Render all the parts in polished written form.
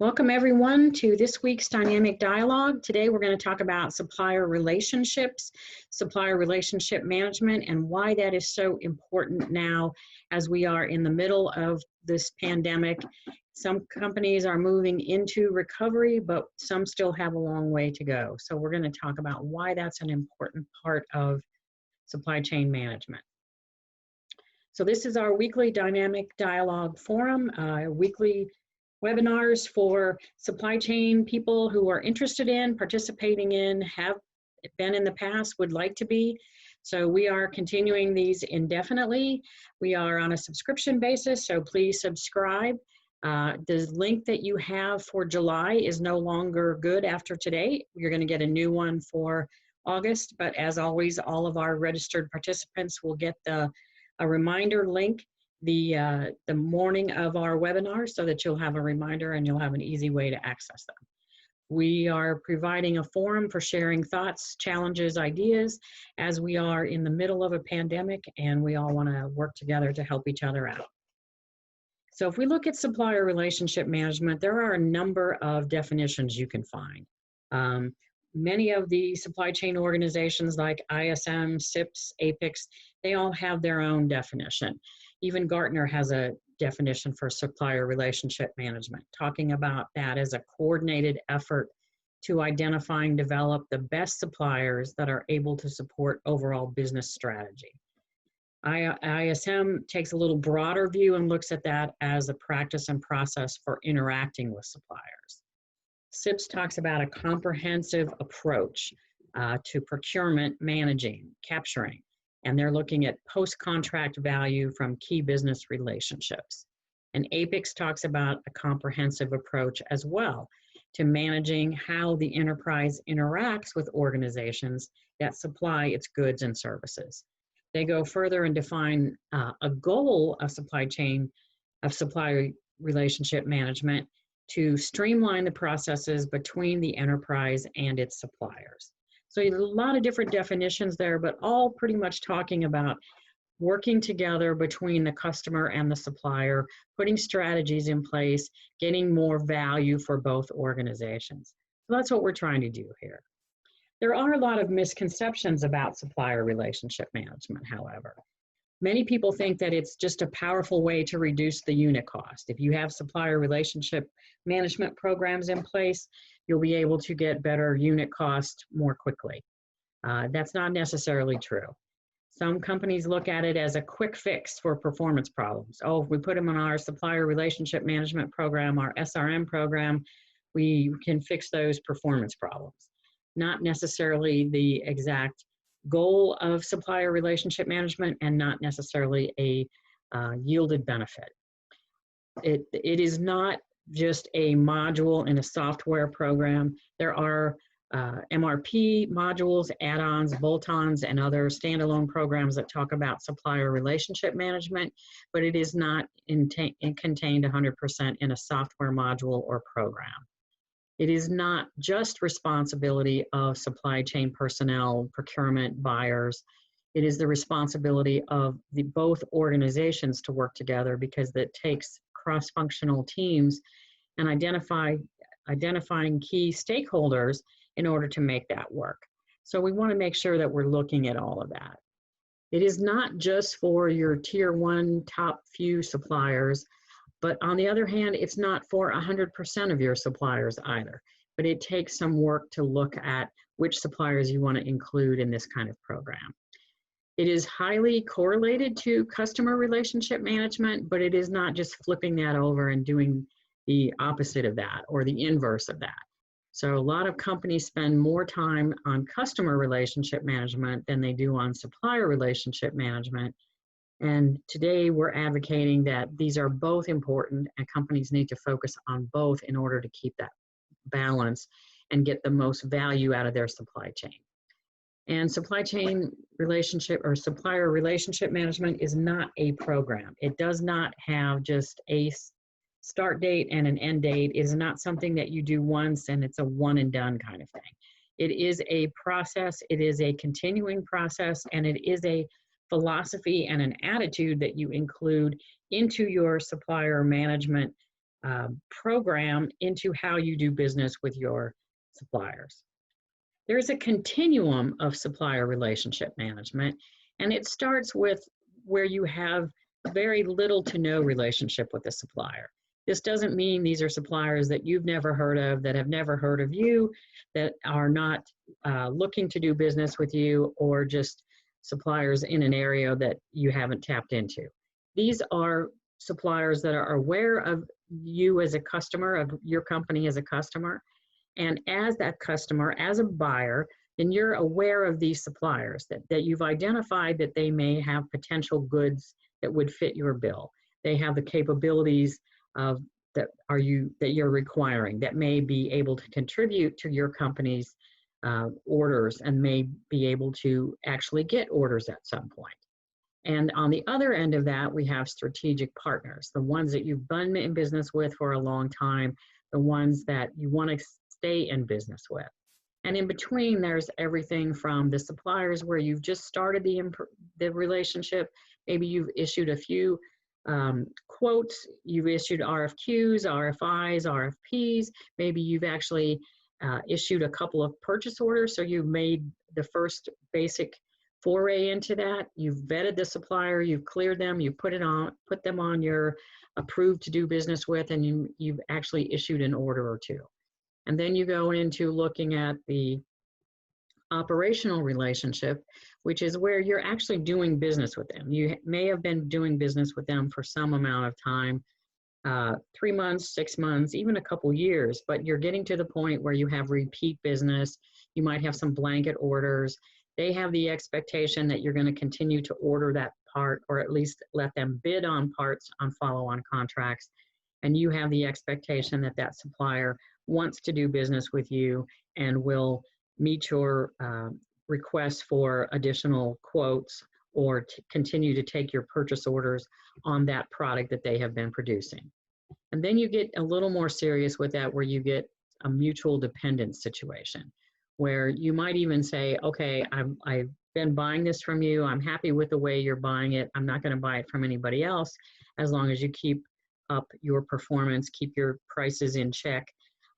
Welcome everyone to this week's Dynamic Dialogue. Today we're going to talk about supplier relationships, supplier relationship management, and why that is so important now as we are in the middle of this pandemic. Some companies are moving into recovery, but some still have a long way to go. So we're going to talk about why that's an important part of supply chain management. So this is our weekly Dynamic Dialogue Forum, weekly webinars for supply chain people who are interested in, participating in, have been in the past, would like to be. So we are continuing these indefinitely. We are on a subscription basis, so please subscribe. The link that you have for July is no longer good after today. You're going to get a new one for August, but as always, all of our registered participants will get a reminder link the morning of our webinar so that you'll have a reminder and you'll have an easy way to access them. We are providing a forum for sharing thoughts, challenges, ideas as we are in the middle of a pandemic and we all want to work together to help each other out. So if we look at supplier relationship management, there are a number of definitions you can find. Many of the supply chain organizations like ISM, SIPs, APICS, they all have their own definition. Even Gartner has a definition for supplier relationship management, talking about that as a coordinated effort to identify and develop the best suppliers that are able to support overall business strategy. ISM takes a little broader view and looks at that as a practice and process for interacting with suppliers. SIPs talks about a comprehensive approach to procurement, managing, capturing, and they're looking at post-contract value from key business relationships. And APICS talks about a comprehensive approach as well to managing how the enterprise interacts with organizations that supply its goods and services. They go further and define a goal of supplier relationship management to streamline the processes between the enterprise and its suppliers. So a lot of different definitions there, but all pretty much talking about working together between the customer and the supplier, putting strategies in place, getting more value for both organizations. So that's what we're trying to do here. There are a lot of misconceptions about supplier relationship management, however. Many people think that it's just a powerful way to reduce the unit cost. If you have supplier relationship management programs in place, you'll be able to get better unit cost more quickly. That's not necessarily true. Some companies look at it as a quick fix for performance problems. Oh, if we put them on our supplier relationship management program, our SRM program, we can fix those performance problems. Not necessarily the exact goal of supplier relationship management and not necessarily a yielded benefit. It is not just a module in a software program. There are MRP modules, add-ons, bolt-ons, and other standalone programs that talk about supplier relationship management, but it is not contained 100% in a software module or program. It is not just responsibility of supply chain personnel, procurement, buyers. It is the responsibility of both organizations to work together because it takes cross-functional teams and identifying key stakeholders in order to make that work. So we want to make sure that we're looking at all of that. It is not just for your tier 1 top few suppliers, but on the other hand, it's not for 100% of your suppliers either. But it takes some work to look at which suppliers you want to include in this kind of program. It is highly correlated to customer relationship management, but it is not just flipping that over and doing the opposite of that or the inverse of that. So a lot of companies spend more time on customer relationship management than they do on supplier relationship management. And today we're advocating that these are both important and companies need to focus on both in order to keep that balance and get the most value out of their supply chain. And supply chain relationship or supplier relationship management is not a program. It does not have just a start date and an end date. It is not something that you do once and it's a one and done kind of thing. It is a process, it is a continuing process, and it is a philosophy and an attitude that you include into your supplier management program into how you do business with your suppliers. There's a continuum of supplier relationship management, and it starts with where you have very little to no relationship with the supplier. This doesn't mean these are suppliers that you've never heard of, that have never heard of you, that are not looking to do business with you, or just suppliers in an area that you haven't tapped into. These are suppliers that are aware of you as a customer, of your company as a customer. And as that customer, as a buyer, then you're aware of these suppliers, that you've identified that they may have potential goods that would fit your bill. They have the capabilities of that you're requiring, that may be able to contribute to your company's orders, and may be able to actually get orders at some point. And on the other end of that, we have strategic partners, the ones that you've been in business with for a long time, the ones that you want to stay in business with. And in between, there's everything from the suppliers where you've just started the relationship. Maybe you've issued a few quotes, you've issued RFQs, RFIs, RFPs. Maybe you've actually issued a couple of purchase orders, so you've made the first basic foray into that. You've vetted the supplier, you've cleared them, you've put them on your approved to do business with, and you've actually issued an order or two. And then you go into looking at the operational relationship, which is where you're actually doing business with them. You may have been doing business with them for some amount of time, 3 months, 6 months, even a couple years, but you're getting to the point where you have repeat business. You might have some blanket orders. They have the expectation that you're going to continue to order that part, or at least let them bid on parts on follow-on contracts. And you have the expectation that that supplier wants to do business with you and will meet your requests for additional quotes, or to continue to take your purchase orders on that product that they have been producing. And then you get a little more serious with that, where you get a mutual dependence situation, where you might even say, okay, I've been buying this from you. I'm happy with the way you're buying it. I'm not going to buy it from anybody else, as long as you keep up your performance, keep your prices in check.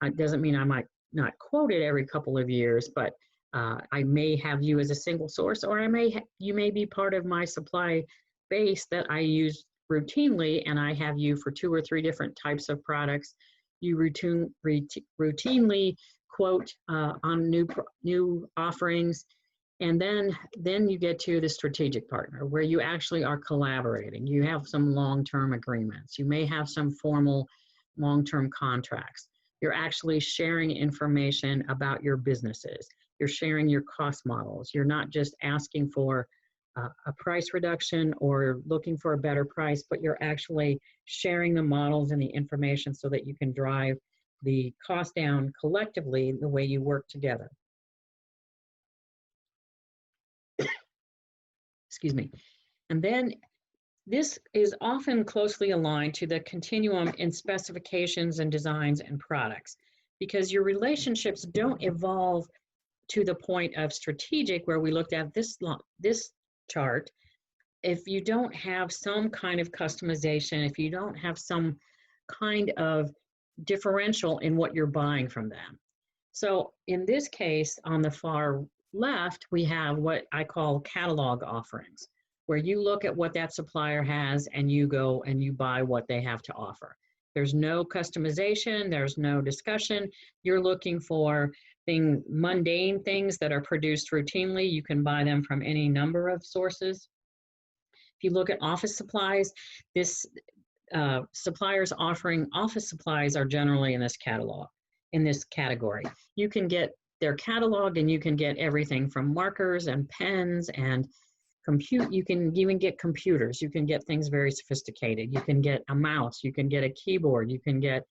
It doesn't mean I might not quote it every couple of years, but I may have you as a single source, or you may be part of my supply base that I use routinely, and I have you for 2 or 3 different types of products. You routinely quote on new offerings. And then you get to the strategic partner, where you actually are collaborating. You have some long-term agreements. You may have some formal long-term contracts. You're actually sharing information about your businesses. You're sharing your cost models. You're not just asking for a price reduction or looking for a better price, but you're actually sharing the models and the information so that you can drive the cost down collectively the way you work together. Excuse me. And then this is often closely aligned to the continuum in specifications and designs and products, because your relationships don't evolve to the point of strategic, where we looked at this chart. If you don't have some kind of customization, if you don't have some kind of differential in what you're buying from them. So in this case, on the far left, we have what I call catalog offerings, where you look at what that supplier has and you go and you buy what they have to offer. There's no customization, there's no discussion. You're looking for mundane things that are produced routinely. You can buy them from any number of sources. If you look at office supplies, suppliers offering office supplies are generally in this category. You can get their catalog, and you can get everything from markers and pens and you can even get computers. You can get things very sophisticated. You can get a mouse, you can get a keyboard, you can get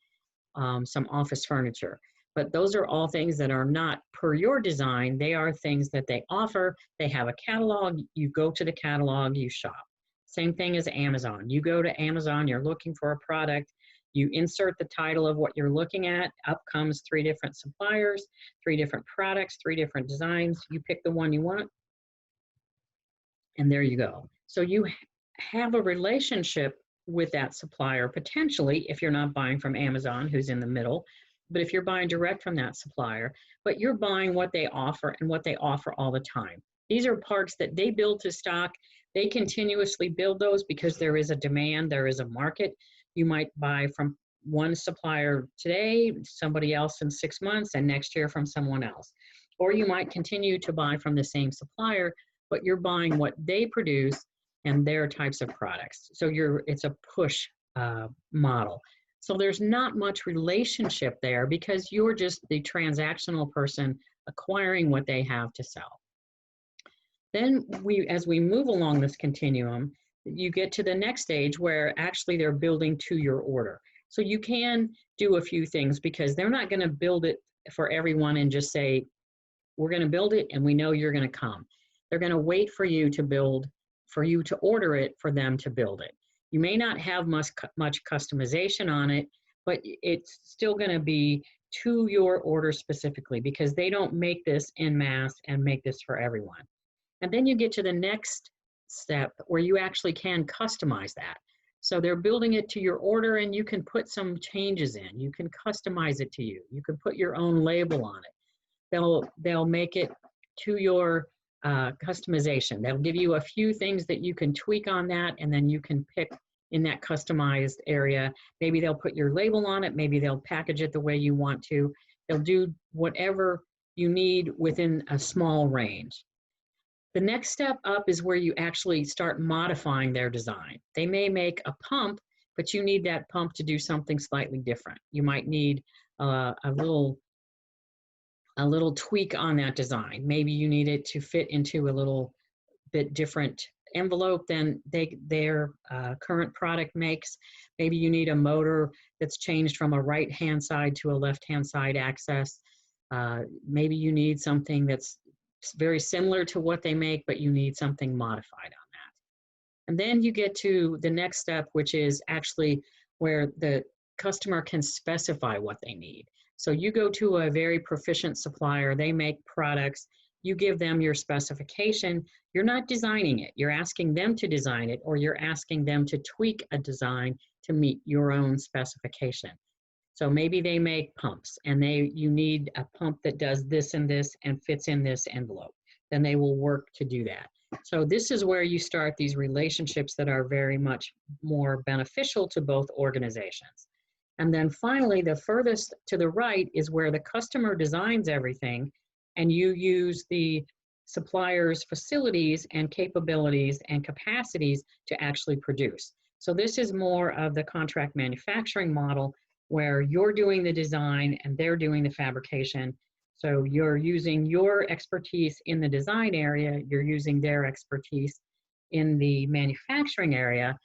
some office furniture. But those are all things that are not per your design. They are things that they offer. They have a catalog. You go to the catalog, you shop. Same thing as Amazon. You go to Amazon, you're looking for a product, you insert the title of what you're looking at, up comes 3 different suppliers, 3 different products, 3 different designs. You pick the one you want, and there you go. So you have a relationship with that supplier, potentially, if you're not buying from Amazon, who's in the middle, but if you're buying direct from that supplier, but you're buying what they offer and what they offer all the time. These are parts that they build to stock. They continuously build those because there is a demand, there is a market. You might buy from one supplier today, somebody else in 6 months, and next year from someone else. Or you might continue to buy from the same supplier, but you're buying what they produce and their types of products. So it's a push model. So there's not much relationship there because you're just the transactional person acquiring what they have to sell. Then as we move along this continuum, you get to the next stage where actually they're building to your order. So you can do a few things because they're not going to build it for everyone and just say, we're going to build it and we know you're going to come. They're going to wait for you to build, for you to order it, for them to build it. You may not have much customization on it, but it's still going to be to your order specifically because they don't make this en masse and make this for everyone. And then you get to the next step where you actually can customize that. So they're building it to your order and you can put some changes in. You can customize it to you. You can put your own label on it. They'll make it to your customization. They'll give you a few things that you can tweak on that, and then you can pick in that customized area. Maybe they'll put your label on it. Maybe they'll package it the way you want to. They'll do whatever you need within a small range. The next step up is where you actually start modifying their design. They may make a pump, but you need that pump to do something slightly different. You might need a little tweak on that design. Maybe you need it to fit into a little bit different envelope than their current product makes. Maybe you need a motor that's changed from a right-hand side to a left-hand side access. Maybe you need something that's very similar to what they make, but you need something modified on that. And then you get to the next step, which is actually where the customer can specify what they need. So you go to a very proficient supplier, they make products, you give them your specification, you're not designing it, you're asking them to design it, or you're asking them to tweak a design to meet your own specification. So maybe they make pumps and you need a pump that does this and fits in this envelope. Then they will work to do that. So this is where you start these relationships that are very much more beneficial to both organizations. And then finally, the furthest to the right is where the customer designs everything and you use the supplier's facilities and capabilities and capacities to actually produce. So this is more of the contract manufacturing model where you're doing the design and they're doing the fabrication. So you're using your expertise in the design area, you're using their expertise in the manufacturing area,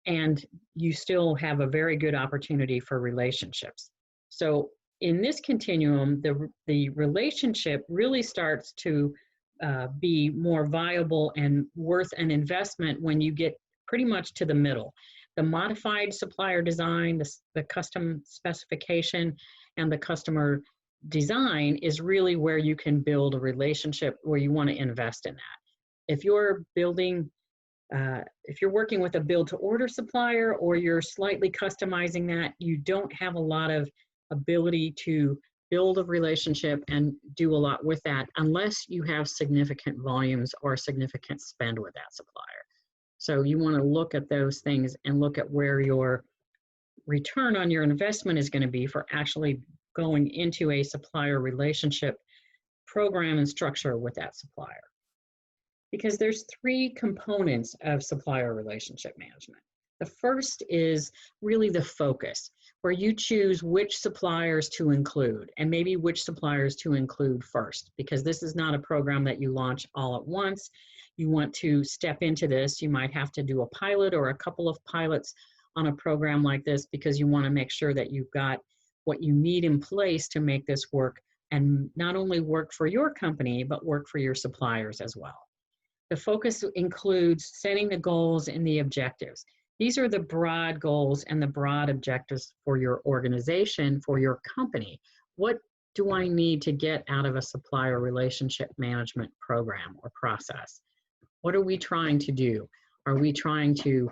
and you still have a very good opportunity for relationships. So in this continuum, the relationship really starts to be more viable and worth an investment when you get pretty much to the middle. The modified supplier design, the custom specification, and the customer design is really where you can build a relationship where you want to invest in that. If you're building, if you're working with a build to order supplier or you're slightly customizing that, you don't have a lot of ability to build a relationship and do a lot with that unless you have significant volumes or significant spend with that supplier. So you want to look at those things and look at where your return on your investment is going to be for actually going into a supplier relationship program and structure with that supplier. Because there's three components of supplier relationship management. The first is really the focus, where you choose which suppliers to include and maybe which suppliers to include first, because this is not a program that you launch all at once. You want to step into this, you might have to do a pilot or a couple of pilots on a program like this because you want to make sure that you've got what you need in place to make this work and not only work for your company, but work for your suppliers as well. The focus includes setting the goals and the objectives. These are the broad goals and the broad objectives for your organization, for your company. What do I need to get out of a supplier relationship management program or process? What are we trying to do? Are we trying to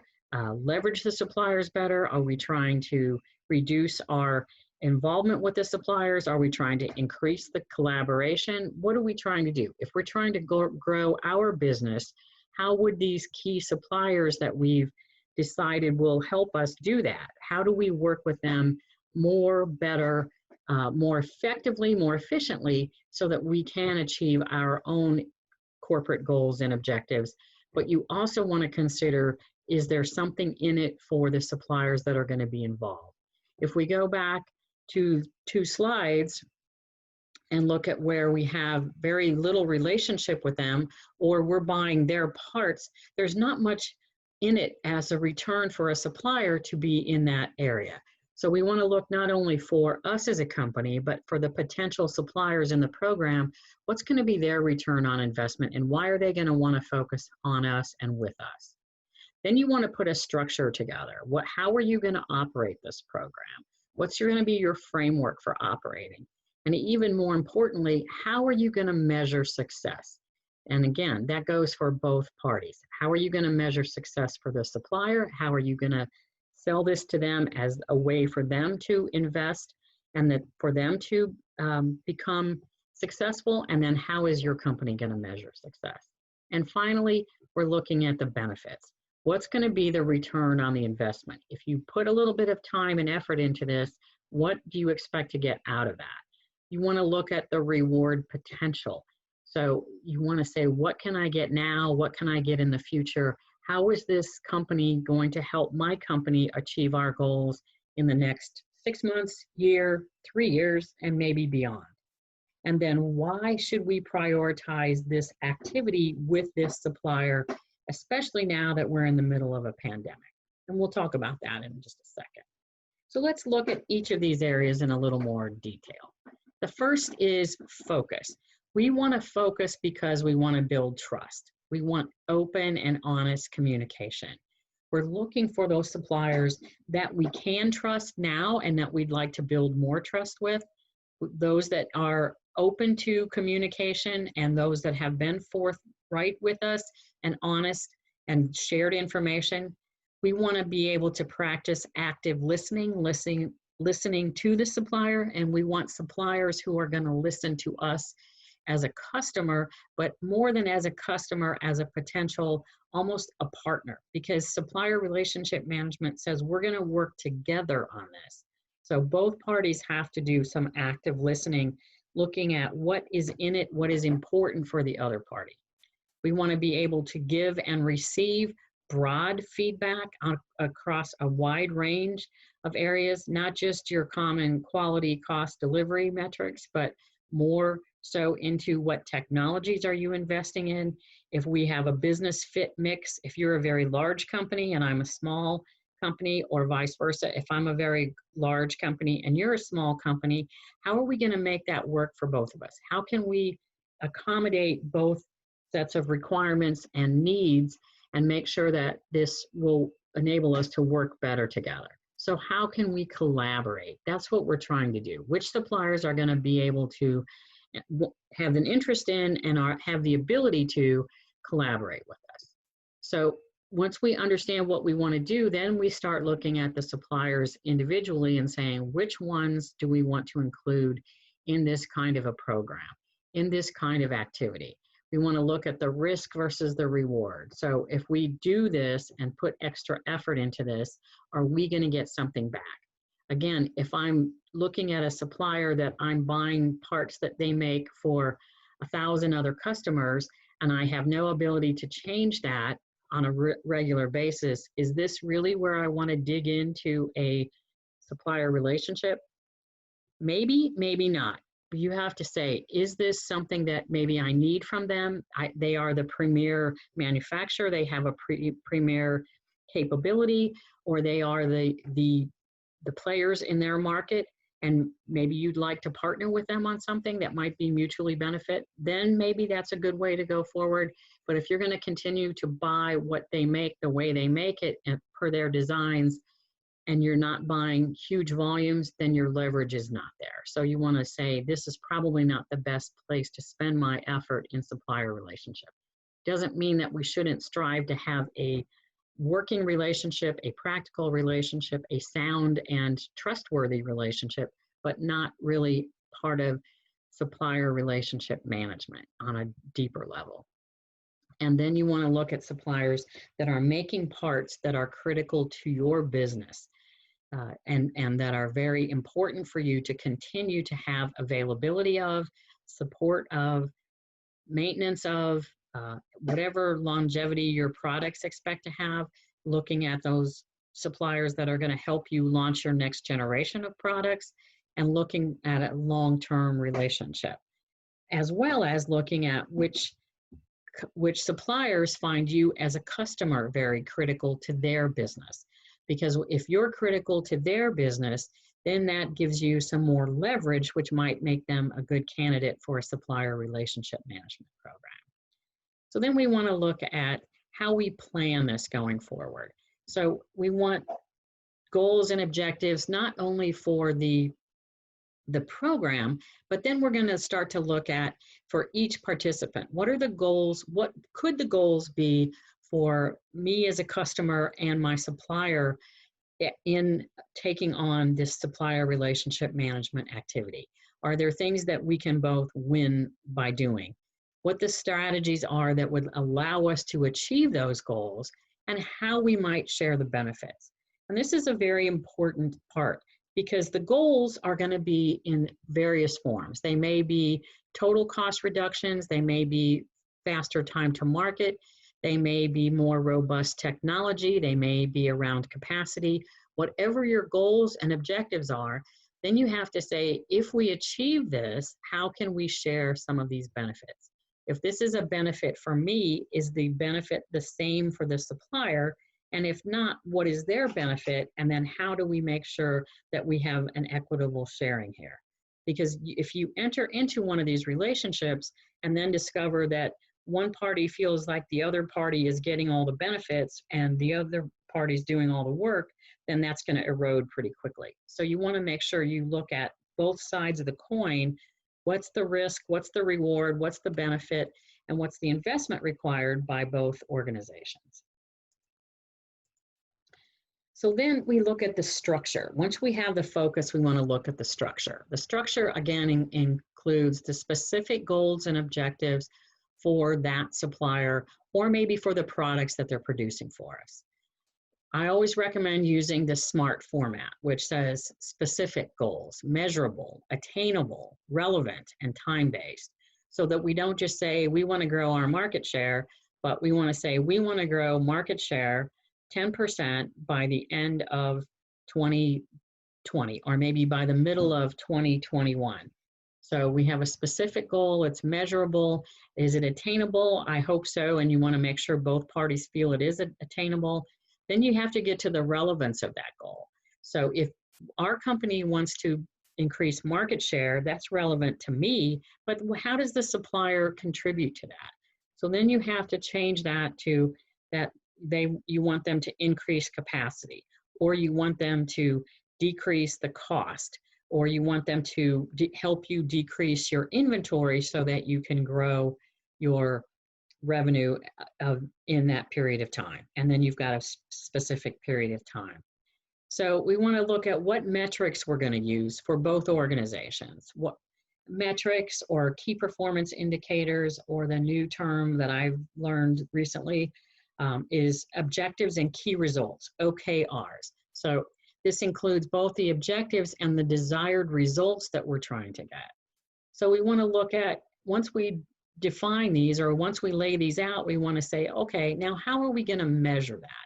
leverage the suppliers better? Are we trying to reduce our involvement with the suppliers? Are we trying to increase the collaboration? What are we trying to do? If we're trying to grow our business, how would these key suppliers that we've decided will help us do that? How do we work with them more, better, more effectively, more efficiently, so that we can achieve our own corporate goals and objectives? But you also want to consider, is there something in it for the suppliers that are going to be involved? If we go back to 2 slides and look at where we have very little relationship with them, or we're buying their parts, there's not much in it as a return for a supplier to be in that area. So we want to look not only for us as a company, but for the potential suppliers in the program. What's going to be their return on investment, and why are they going to want to focus on us and with us? Then you want to put a structure together. How are you going to operate this program? What's going to be your framework for operating? And even more importantly, how are you going to measure success? And again, that goes for both parties. How are you going to measure success for the supplier? How are you going to sell this to them as a way for them to invest and that for them to become successful? And then how is your company going to measure success? And finally, we're looking at the benefits. What's going to be the return on the investment? If you put a little bit of time and effort into this, what do you expect to get out of that? You want to look at the reward potential. So you want to say, what can I get now? What can I get in the future? How is this company going to help my company achieve our goals in the next 6 months, year, 3 years, and maybe beyond? And then why should we prioritize this activity with this supplier, especially now that we're in the middle of a pandemic? And we'll talk about that in just a second. So let's look at each of these areas in a little more detail. The first is focus. We want to focus because we want to build trust. We want open and honest communication. We're looking for those suppliers that we can trust now and that we'd like to build more trust with, those that are open to communication and those that have been forthright with us and honest and shared information. We want to be able to practice active listening to the supplier, and we want suppliers who are going to listen to us as a customer, but more than as a customer, as a potential, almost a partner, because supplier relationship management says we're going to work together on this. So both parties have to do some active listening, looking at what is in it, what is important for the other party. We want to be able to give and receive broad feedback across a wide range of areas, not just your common quality, cost, delivery metrics, but more so into what technologies are you investing in. If we have a business fit mix, if you're a very large company and I'm a small company, or vice versa, if I'm a very large company and you're a small company, how are we going to make that work for both of us? How can we accommodate both sets of requirements and needs and make sure that this will enable us to work better together? So how can we collaborate? That's what we're trying to do. Which suppliers are going to be able to have an interest in and have the ability to collaborate with us? So once we understand what we want to do, then we start looking at the suppliers individually and saying, which ones do we want to include in this kind of a program, in this kind of activity? We want to look at the risk versus the reward. So if we do this and put extra effort into this, are we going to get something back? Again, if I'm looking at a supplier that I'm buying parts that they make for 1,000 other customers, and I have no ability to change that on a regular basis, is this really where I want to dig into a supplier relationship? Maybe, maybe not. You have to say, is this something that maybe I need from them? They are the premier manufacturer, they have a premier capability, or they are the players in their market, and maybe you'd like to partner with them on something that might be mutually benefit, then maybe that's a good way to go forward. But if you're going to continue to buy what they make the way they make it and per their designs, and you're not buying huge volumes, then your leverage is not there. So you want to say, this is probably not the best place to spend my effort in supplier relationship. Doesn't mean that we shouldn't strive to have a working relationship, a practical relationship, a sound and trustworthy relationship, but not really part of supplier relationship management on a deeper level. And then you want to look at suppliers that are making parts that are critical to your business, and that are very important for you to continue to have availability of, support of, maintenance of, whatever longevity your products expect to have, looking at those suppliers that are going to help you launch your next generation of products, and looking at a long-term relationship, as well as looking at which suppliers find you as a customer very critical to their business. Because if you're critical to their business, then that gives you some more leverage, which might make them a good candidate for a supplier relationship management program. So then we want to look at how we plan this going forward. So we want goals and objectives not only for the program, but then we're going to start to look at, for each participant, what are the goals? What could the goals be for me as a customer and my supplier in taking on this supplier relationship management activity? Are there things that we can both win by doing? What the strategies are that would allow us to achieve those goals, and how we might share the benefits. And this is a very important part, because the goals are going to be in various forms. They may be total cost reductions, they may be faster time to market, they may be more robust technology, they may be around capacity. Whatever your goals and objectives are, then you have to say, if we achieve this, how can we share some of these benefits? If this is a benefit for me, is the benefit the same for the supplier? And if not, what is their benefit? And then how do we make sure that we have an equitable sharing here? Because if you enter into one of these relationships and then discover that one party feels like the other party is getting all the benefits and the other party's doing all the work, then that's going to erode pretty quickly. So you want to make sure you look at both sides of the coin. What's the risk? What's the reward? What's the benefit? And what's the investment required by both organizations? So then we look at the structure. Once we have the focus, we want to look at the structure. The structure, again, includes the specific goals and objectives for that supplier, or maybe for the products that they're producing for us. I always recommend using the SMART format, which says specific goals, measurable, attainable, relevant, and time-based, so that we don't just say we want to grow our market share, but we want to say we want to grow market share 10% by the end of 2020, or maybe by the middle of 2021. So we have a specific goal, it's measurable. Is it attainable? I hope so, and you want to make sure both parties feel it is attainable. Then you have to get to the relevance of that goal. So if our company wants to increase market share, that's relevant to me, but how does the supplier contribute to that? So then you have to change that to that you want them to increase capacity, or you want them to decrease the cost, or you want them to help you decrease your inventory so that you can grow your revenue in that period of time. And then you've got a specific period of time. So we want to look at what metrics we're going to use for both organizations. What metrics or key performance indicators, or the new term that I've learned recently is objectives and key results, OKRs. So this includes both the objectives and the desired results that we're trying to get. So we want to look at, once we define these, or once we lay these out, we want to say, okay, now how are we going to measure that?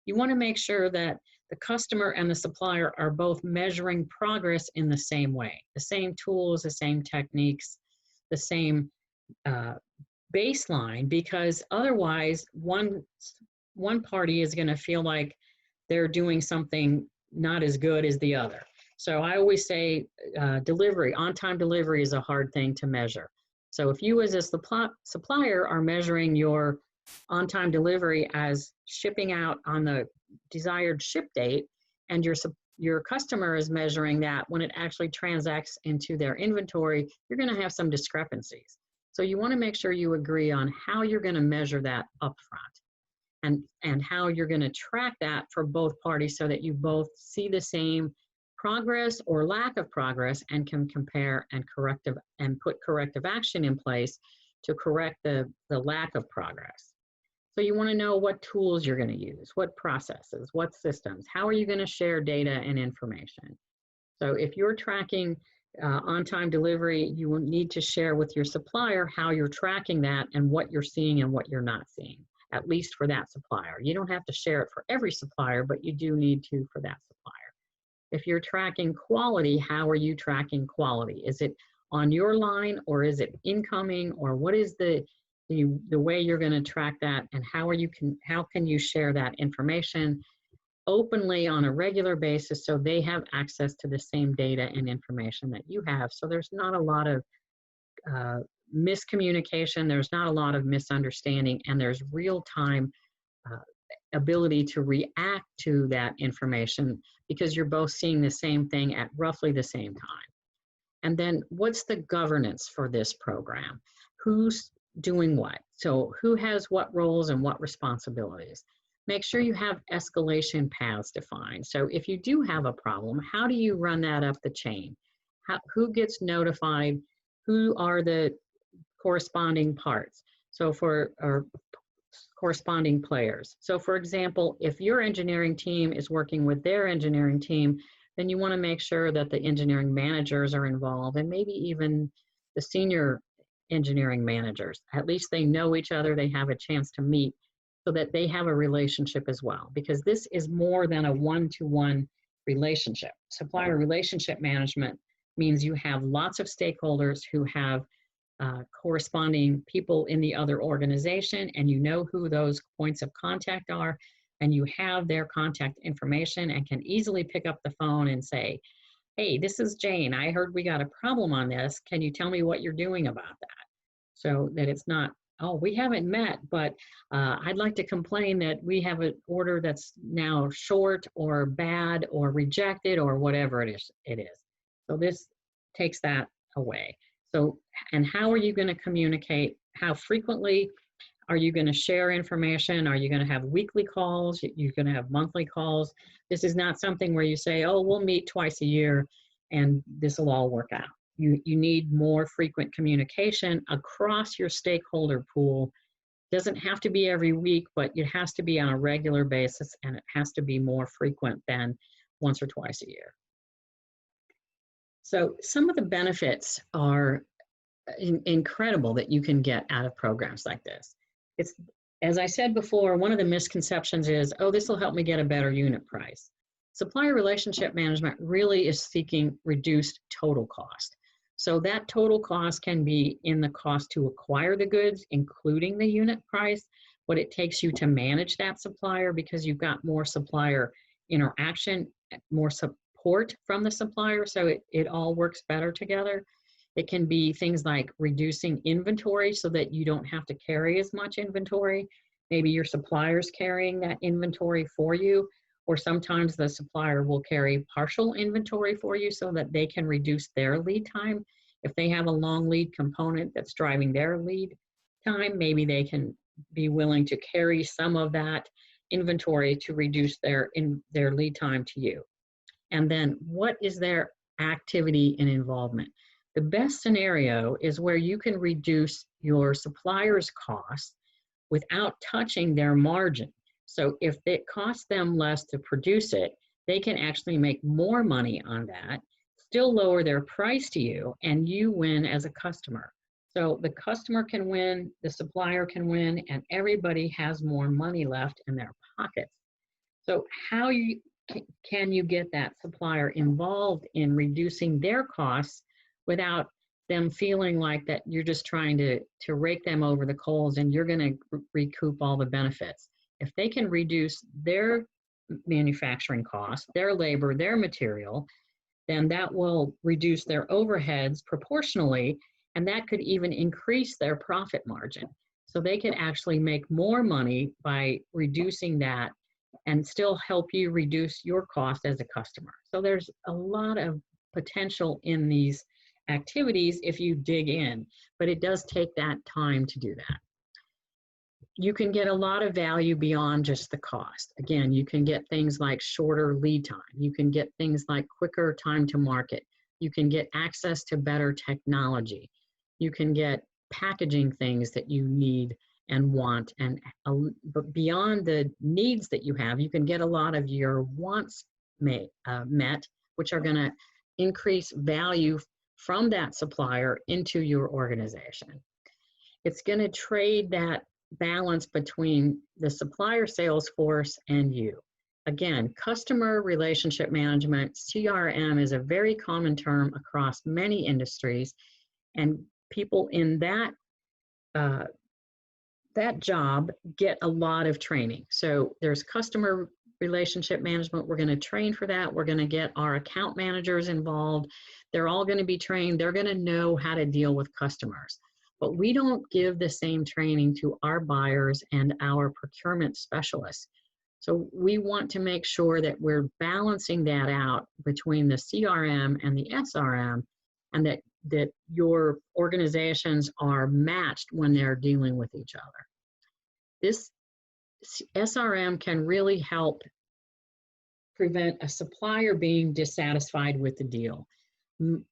You want to make sure that the customer and the supplier are both measuring progress in the same way, the same tools, the same techniques, the same baseline, because otherwise one party is going to feel like they're doing something not as good as the other. So I always say delivery, on-time delivery is a hard thing to measure. So if you as a supplier are measuring your on-time delivery as shipping out on the desired ship date, and your customer is measuring that when it actually transacts into their inventory, you're going to have some discrepancies. So you want to make sure you agree on how you're going to measure that upfront. and how you're going to track that for both parties so that you both see the same progress or lack of progress and can compare and put corrective action in place to correct the lack of progress. So you want to know what tools you're going to use, what processes, what systems, how are you going to share data and information. So if you're tracking on-time delivery, you will need to share with your supplier how you're tracking that and what you're seeing and what you're not seeing, at least for that supplier. You don't have to share it for every supplier, but you do need to for that supplier. If you're tracking quality, how are you tracking quality? Is it on your line or is it incoming, or what is the way you're going to track that, and how can you share that information openly on a regular basis so they have access to the same data and information that you have, so there's not a lot of miscommunication, there's not a lot of misunderstanding, and there's real-time ability to react to that information because you're both seeing the same thing at roughly the same time. And then what's the governance for this program? Who's doing what? So who has what roles and what responsibilities? Make sure you have escalation paths defined. So if you do have a problem, how do you run that up the chain? Who gets notified? Who are the corresponding parts? So or corresponding players. So for example, if your engineering team is working with their engineering team, then you want to make sure that the engineering managers are involved, and maybe even the senior engineering managers. At least they know each other, they have a chance to meet so that they have a relationship as well, because this is more than a one-to-one relationship. Supplier relationship management means you have lots of stakeholders who have corresponding people in the other organization, and you know who those points of contact are, and you have their contact information and can easily pick up the phone and say, hey, this is Jane. I heard we got a problem on this. Can you tell me what you're doing about that? So that it's not, oh, we haven't met, but I'd like to complain that we have an order that's now short or bad or rejected or whatever it is. So this takes that away. So, and how are you going to communicate? How frequently are you going to share information? Are you going to have weekly calls? You're going to have monthly calls? This is not something where you say, oh, we'll meet twice a year and this will all work out. You need more frequent communication across your stakeholder pool. Doesn't have to be every week, but it has to be on a regular basis, and it has to be more frequent than once or twice a year. So some of the benefits are incredible that you can get out of programs like this. It's, as I said before, one of the misconceptions is, oh, this will help me get a better unit price. Supplier relationship management really is seeking reduced total cost. So that total cost can be in the cost to acquire the goods, including the unit price, what it takes you to manage that supplier because you've got more supplier interaction, more support from the supplier, so it all works better together. It can be things like reducing inventory so that you don't have to carry as much inventory. Maybe your supplier's carrying that inventory for you, or sometimes the supplier will carry partial inventory for you so that they can reduce their lead time. If they have a long lead component that's driving their lead time, maybe they can be willing to carry some of that inventory to reduce their lead time to you. And then what is their activity and involvement? The best scenario is where you can reduce your supplier's costs without touching their margin. So if it costs them less to produce it, they can actually make more money on that, still lower their price to you, and you win as a customer. So the customer can win, the supplier can win, and everybody has more money left in their pockets. So how can you get that supplier involved in reducing their costs without them feeling like that you're just trying to rake them over the coals and you're going to recoup all the benefits? If they can reduce their manufacturing costs, their labor, their material, then that will reduce their overheads proportionally, and that could even increase their profit margin. So they can actually make more money by reducing that and still help you reduce your cost as a customer. So there's a lot of potential in these activities if you dig in, but it does take that time to do that. you can get a lot of value beyond just the cost. Again, you can get things like shorter lead time. You can get things like quicker time to market. You can get access to better technology. You can get packaging things that you need and want. And but beyond the needs that you have, you can get a lot of your wants met, which are going to increase value from that supplier into your organization. It's going to trade that balance between the supplier sales force and you. Again, customer relationship management, CRM, is a very common term across many industries, and people in that that job get a lot of training. So there's customer relationship management. We're going to train for that. We're going to get our account managers involved. They're all going to be trained. They're going to know how to deal with customers. But we don't give the same training to our buyers and our procurement specialists. So we want to make sure that we're balancing that out between the CRM and the SRM, and that your organizations are matched when they're dealing with each other. This SRM can really help prevent a supplier being dissatisfied with the deal.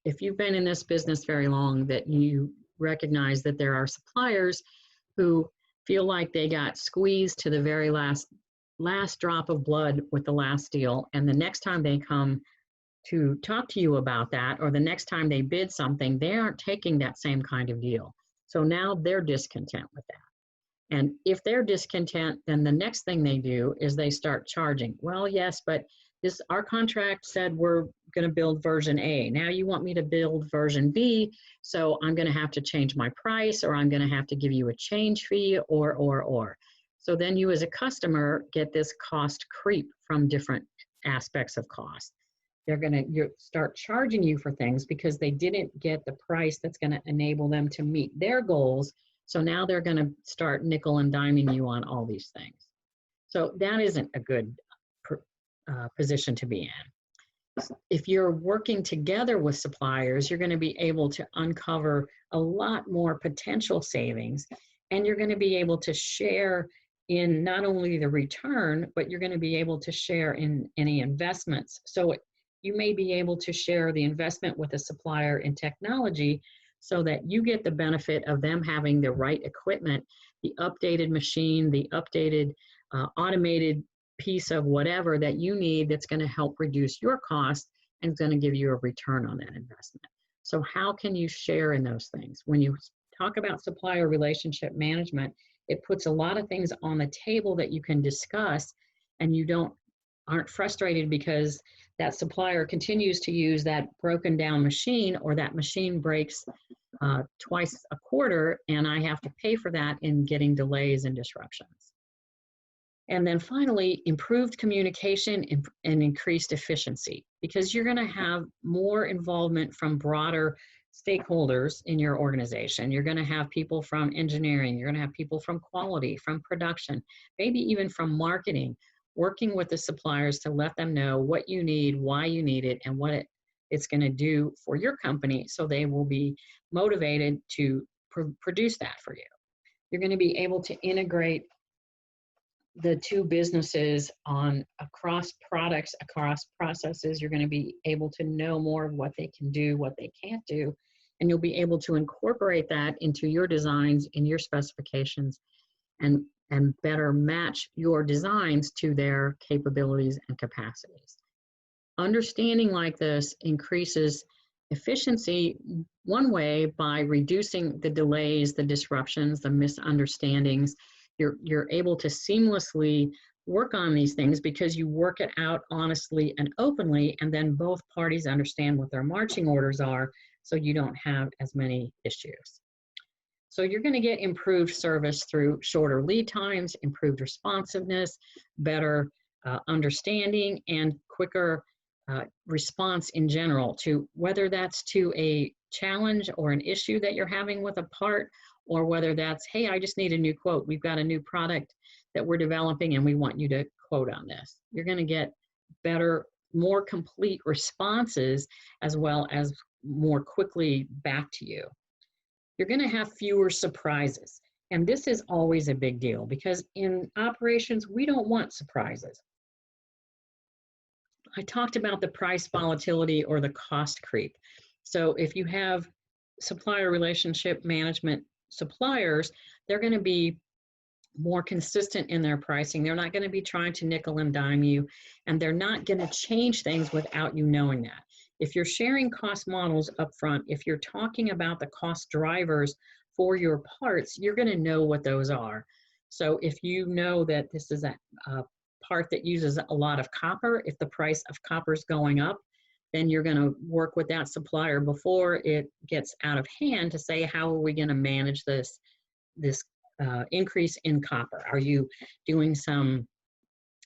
If you've been in this business very long, that you recognize that there are suppliers who feel like they got squeezed to the very last drop of blood with the last deal, and the next time they come to talk to you about that, or the next time they bid something, they aren't taking that same kind of deal. So now they're discontent with that. And if they're discontent, then the next thing they do is they start charging. Well, yes, but our contract said we're going to build version A. Now you want me to build version B, so I'm going to have to change my price, or I'm going to have to give you a change fee, or. So then you as a customer get this cost creep from different aspects of cost. They're going to start charging you for things because they didn't get the price that's going to enable them to meet their goals. So now they're going to start nickel and diming you on all these things. So that isn't a good position to be in. If you're working together with suppliers, you're going to be able to uncover a lot more potential savings, and you're going to be able to share in not only the return, but you're going to be able to share in any investments. So you may be able to share the investment with a supplier in technology so that you get the benefit of them having the right equipment, the updated machine, the updated automated piece of whatever that you need that's going to help reduce your cost and is going to give you a return on that investment. So how can you share in those things? When you talk about supplier relationship management, it puts a lot of things on the table that you can discuss, and you aren't frustrated because that supplier continues to use that broken down machine, or that machine breaks twice a quarter, and I have to pay for that in getting delays and disruptions. And then finally, improved communication and increased efficiency, because you're going to have more involvement from broader stakeholders in your organization. You're going to have people from engineering, you're going to have people from quality, from production, maybe even from marketing, working with the suppliers to let them know what you need, why you need it, and what it's going to do for your company, so they will be motivated to produce that for you. You're going to be able to integrate the two businesses across products, across processes. You're going to be able to know more of what they can do, what they can't do, and you'll be able to incorporate that into your designs, in your specifications, and better match your designs to their capabilities and capacities. Understanding like this increases efficiency one way by reducing the delays, the disruptions, the misunderstandings. You're able to seamlessly work on these things because you work it out honestly and openly, and then both parties understand what their marching orders are, so you don't have as many issues. So you're going to get improved service through shorter lead times, improved responsiveness, better understanding, and quicker response in general, to whether that's to a challenge or an issue that you're having with a part, or whether that's, hey, I just need a new quote. We've got a new product that we're developing and we want you to quote on this. You're going to get better, more complete responses, as well as more quickly back to you. You're going to have fewer surprises. And this is always a big deal because in operations, we don't want surprises. I talked about the price volatility or the cost creep. So if you have supplier relationship management suppliers, they're going to be more consistent in their pricing. They're not going to be trying to nickel and dime you, and they're not going to change things without you knowing that. If you're sharing cost models up front, if you're talking about the cost drivers for your parts, you're going to know what those are. So if you know that this is a part that uses a lot of copper, if the price of copper is going up, then you're going to work with that supplier before it gets out of hand to say, how are we going to manage this increase in copper? Are you doing some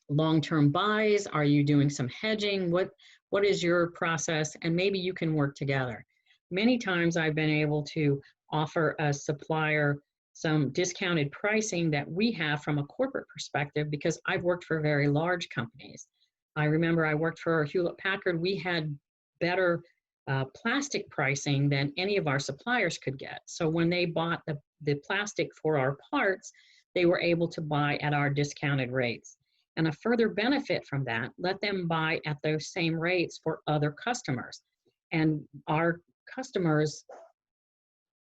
long-term buys? Are you doing some hedging? What is your process? And maybe you can work together. Many times I've been able to offer a supplier some discounted pricing that we have from a corporate perspective because I've worked for very large companies. I remember I worked for Hewlett-Packard. We had better plastic pricing than any of our suppliers could get. So when they bought the plastic for our parts, they were able to buy at our discounted rates. And a further benefit from that, let them buy at those same rates for other customers. And our customers,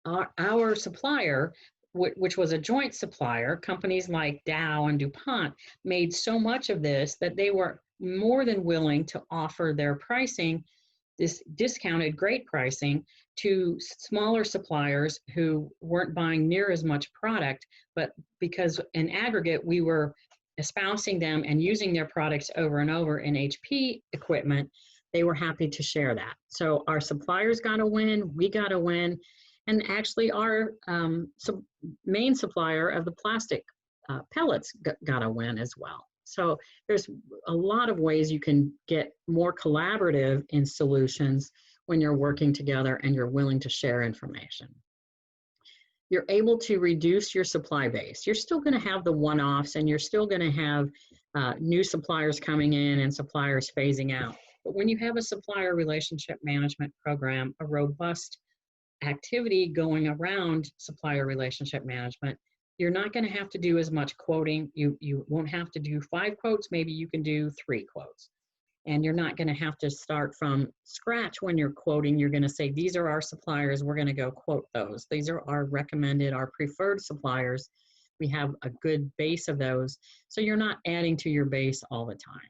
our supplier, which was a joint supplier, companies like Dow and DuPont made so much of this that they were more than willing to offer their pricing, this discounted great pricing, to smaller suppliers who weren't buying near as much product, but because in aggregate we were espousing them and using their products over and over in HP equipment, they were happy to share that. So our suppliers got a win, we got a win, and actually our main supplier of the plastic pellets got a win as well. So there's a lot of ways you can get more collaborative in solutions when you're working together and you're willing to share information. You're able to reduce your supply base. You're still going to have the one-offs and you're still going to have new suppliers coming in and suppliers phasing out. But when you have a supplier relationship management program, a robust activity going around supplier relationship management, you're not going to have to do as much quoting. You won't have to do 5 quotes, maybe you can do 3 quotes. And you're not going to have to start from scratch when you're quoting. You're going to say, these are our suppliers, we're going to go quote those. These are our recommended, our preferred suppliers. We have a good base of those. So you're not adding to your base all the time.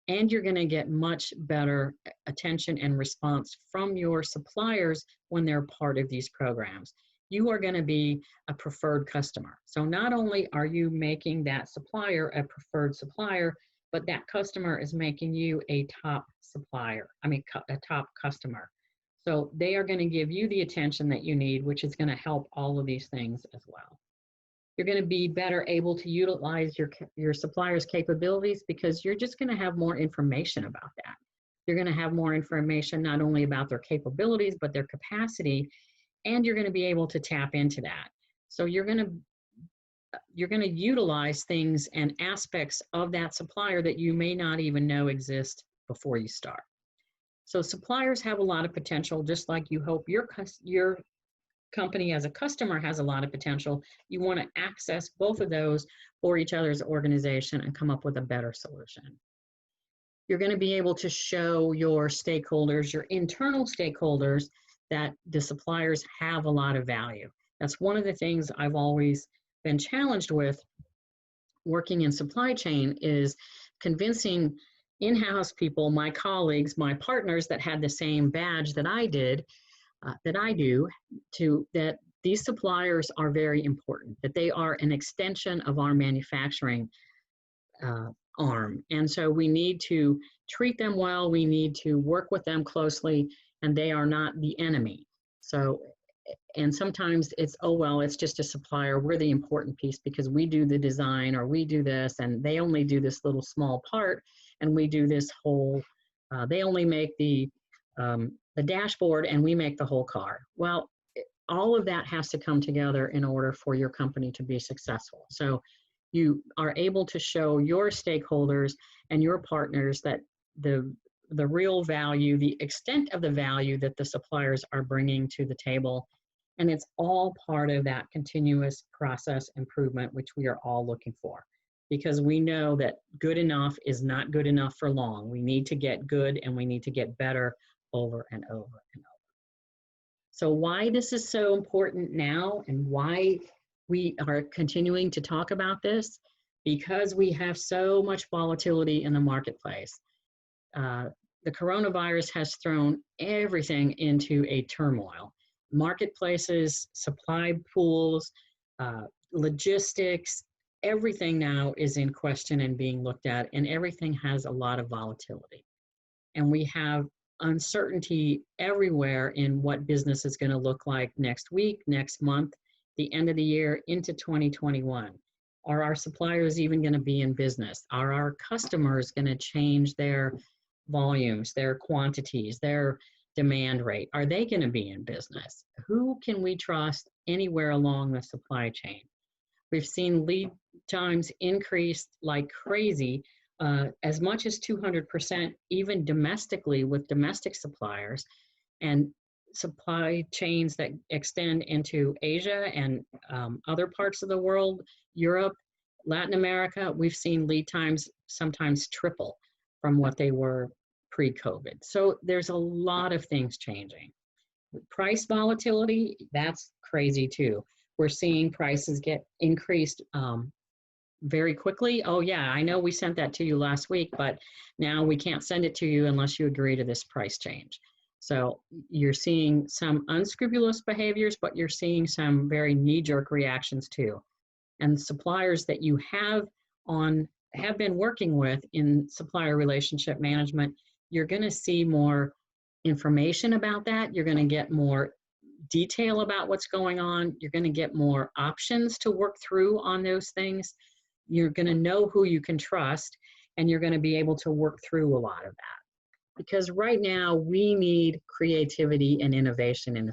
And you're going to get much better attention and response from your suppliers when they're part of these programs. You are going to be a preferred customer. So not only are you making that supplier a preferred supplier, but that customer is making you a top supplier, a top customer. So they are going to give you the attention that you need, which is going to help all of these things as well. You're going to be better able to utilize your supplier's capabilities because you're just going to have more information about that. You're going to have more information not only about their capabilities, but their capacity, and you're going to be able to tap into that. So you're going to utilize things and aspects of that supplier that you may not even know exist before you start. So suppliers have a lot of potential, just like you hope your company as a customer has a lot of potential. You want to access both of those for each other's organization and come up with a better solution. You're going to be able to show your stakeholders, your internal stakeholders, that the suppliers have a lot of value. That's one of the things I've always been challenged with working in supply chain, is convincing in-house people, my colleagues, my partners that had the same badge that I did, that these suppliers are very important, that they are an extension of our manufacturing arm. And so we need to treat them well, we need to work with them closely, and they are not the enemy. So, and sometimes it's, oh, well, it's just a supplier, we're the important piece because we do the design or we do this, and they only do this little small part, and we do this whole, they only make the dashboard and we make the whole car. Well, all of that has to come together in order for your company to be successful. So you are able to show your stakeholders and your partners that the real value, the extent of the value that the suppliers are bringing to the table And it's all part of that continuous process improvement, which we are all looking for, because we know that good enough is not good enough for long. We need to get good, and we need to get better over and over and over. So why this is so important now, and why we are continuing to talk about this, because we have so much volatility in the marketplace. The coronavirus has thrown everything into a turmoil. Marketplaces, supply pools, logistics, everything now is in question and being looked at, and everything has a lot of volatility. And we have uncertainty everywhere in what business is going to look like next week, next month, the end of the year into 2021. Are our suppliers even going to be in business? Are our customers going to change their volumes, their quantities, their demand rate? Are they going to be in business? Who can we trust anywhere along the supply chain? We've seen lead times increase like crazy, as much as 200%, even domestically with domestic suppliers, and supply chains that extend into Asia and other parts of the world, Europe, Latin America. We've seen lead times sometimes triple from what they were pre-COVID. So there's a lot of things changing. Price volatility, that's crazy too. We're seeing prices get increased very quickly. Oh yeah, I know we sent that to you last week, but now we can't send it to you unless you agree to this price change. So you're seeing some unscrupulous behaviors, but you're seeing some very knee-jerk reactions too. And suppliers that you have been working with in supplier relationship management, you're going to see more information about that. You're going to get more detail about what's going on. You're going to get more options to work through on those things. You're going to know who you can trust, and you're going to be able to work through a lot of that. Because right now we need creativity and innovation in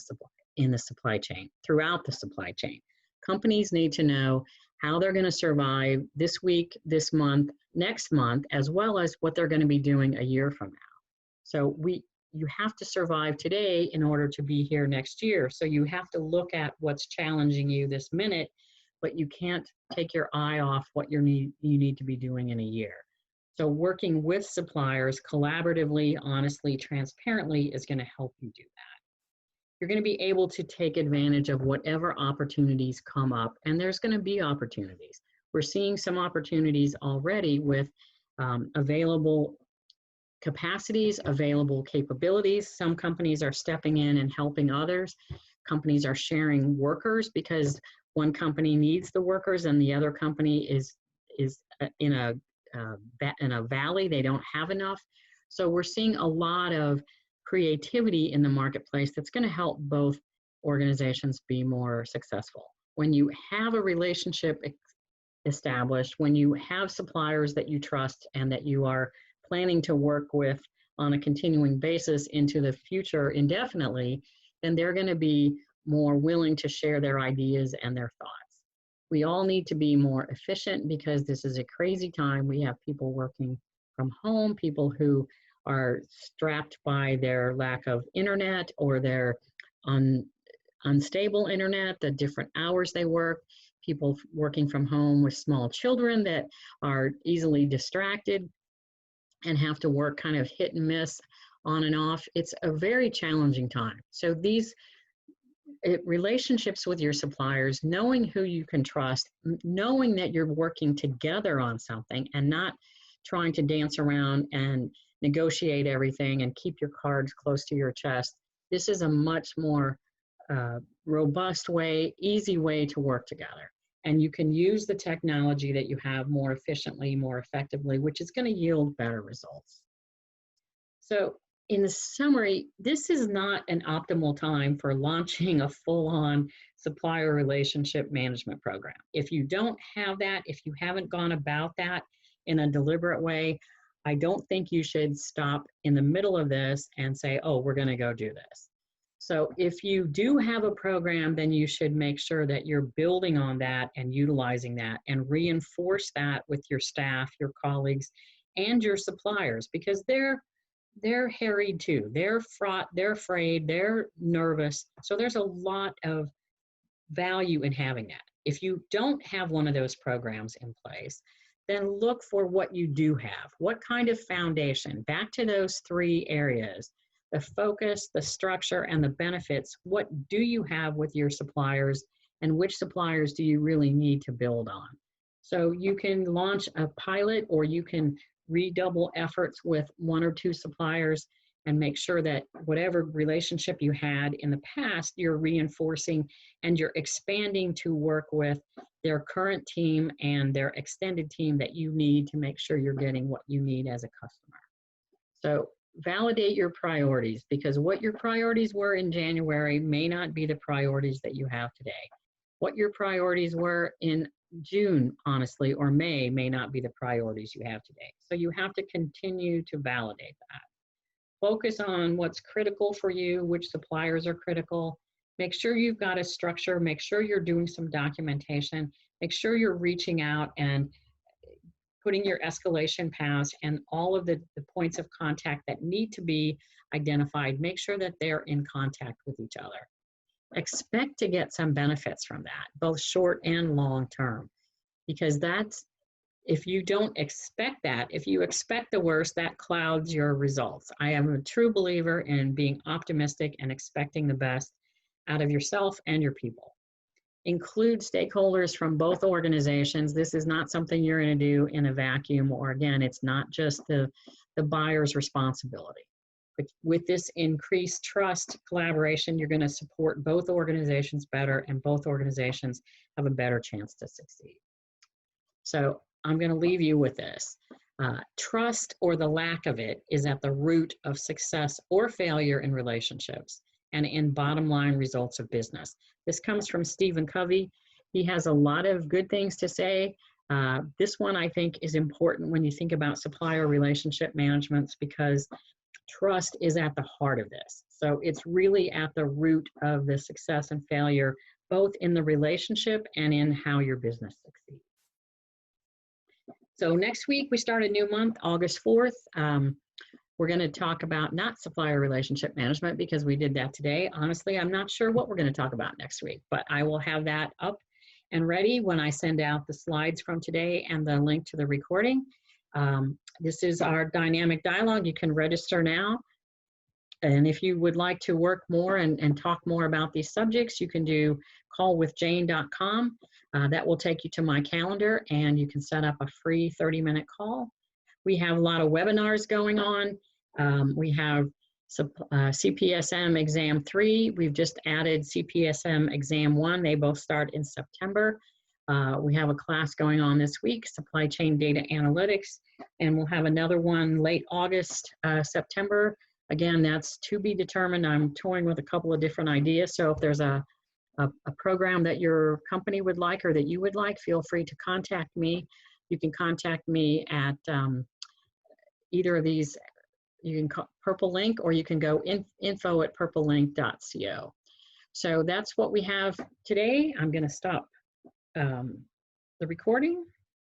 the supply chain, throughout the supply chain. Companies need to know how they're going to survive this week, this month, next month, as well as what they're going to be doing a year from now. So you have to survive today in order to be here next year. So you have to look at what's challenging you this minute, but you can't take your eye off what you need to be doing in a year. So working with suppliers collaboratively, honestly, transparently is going to help you do that. You're going to be able to take advantage of whatever opportunities come up, and there's going to be opportunities. We're seeing some opportunities already with available capacities, available capabilities. Some companies are stepping in and helping others. Companies are sharing workers because one company needs the workers and the other company is in a valley. They don't have enough. So we're seeing a lot of creativity in the marketplace that's going to help both organizations be more successful. When you have a relationship established, when you have suppliers that you trust and that you are planning to work with on a continuing basis into the future indefinitely, then they're going to be more willing to share their ideas and their thoughts. We all need to be more efficient because this is a crazy time. We have people working from home, people who are strapped by their lack of internet or their unstable internet, the different hours they work, people working from home with small children that are easily distracted and have to work kind of hit and miss on and off. It's a very challenging time. So these relationships with your suppliers, knowing who you can trust, knowing that you're working together on something and not trying to dance around and negotiate everything and keep your cards close to your chest. This is a much more robust way, easy way to work together. And you can use the technology that you have more efficiently, more effectively, which is going to yield better results. So in the summary, this is not an optimal time for launching a full-on supplier relationship management program. If you don't have that, if you haven't gone about that in a deliberate way, I don't think you should stop in the middle of this and say, oh, we're going to go do this. So if you do have a program, then you should make sure that you're building on that and utilizing that and reinforce that with your staff, your colleagues, and your suppliers, because they're they're harried too. They're fraught, they're afraid, they're nervous. So there's a lot of value in having that. If you don't have one of those programs in place, then look for what you do have. What kind of foundation? Back to those three areas, the focus, the structure, and the benefits. What do you have with your suppliers, and which suppliers do you really need to build on? So you can launch a pilot, or you can redouble efforts with one or two suppliers and make sure that whatever relationship you had in the past, you're reinforcing and you're expanding to work with their current team and their extended team that you need to make sure you're getting what you need as a customer. So validate your priorities, because what your priorities were in January may not be the priorities that you have today. What your priorities were in June, honestly, or May not be the priorities you have today. So you have to continue to validate that. Focus on what's critical for you, which suppliers are critical. Make sure you've got a structure. Make sure you're doing some documentation. Make sure you're reaching out and putting your escalation paths and all of the points of contact that need to be identified. Make sure that they're in contact with each other. Expect to get some benefits from that, both short and long term, because that's, if you don't expect that, if you expect the worst, that clouds your results. I am a true believer in being optimistic and expecting the best out of yourself and your people. Include stakeholders from both organizations. This is not something you're going to do in a vacuum, or again, it's not just the buyer's responsibility. But with this increased trust, collaboration, you're going to support both organizations better, and both organizations have a better chance to succeed. So I'm going to leave you with this. Trust, or the lack of it, is at the root of success or failure in relationships and in bottom line results of business. This comes from Stephen Covey. He has a lot of good things to say. This one, I think, is important when you think about supplier relationship management, because trust is at the heart of this. So it's really at the root of the success and failure, both in the relationship and in how your business succeeds. So next week, we start a new month, August 4th. We're going to talk about not supplier relationship management, because we did that today. Honestly, I'm not sure what we're going to talk about next week, but I will have that up and ready when I send out the slides from today and the link to the recording. This is our dynamic dialogue. You can register now. And if you would like to work more and talk more about these subjects, you can do callwithjane.com. That will take you to my calendar, and you can set up a free 30-minute call. We have a lot of webinars going on. We have CPSM Exam 3. We've just added CPSM Exam 1. They both start in September. We have a class going on this week, Supply Chain Data Analytics, and we'll have another one late August, September. Again, that's to be determined. I'm toying with a couple of different ideas, so if there's a program that your company would like or that you would like, feel free to contact me. You can contact me at either of these. You can call Purple Link, or you can go info@purplelink.co. So that's what we have today. I'm going to stop the recording.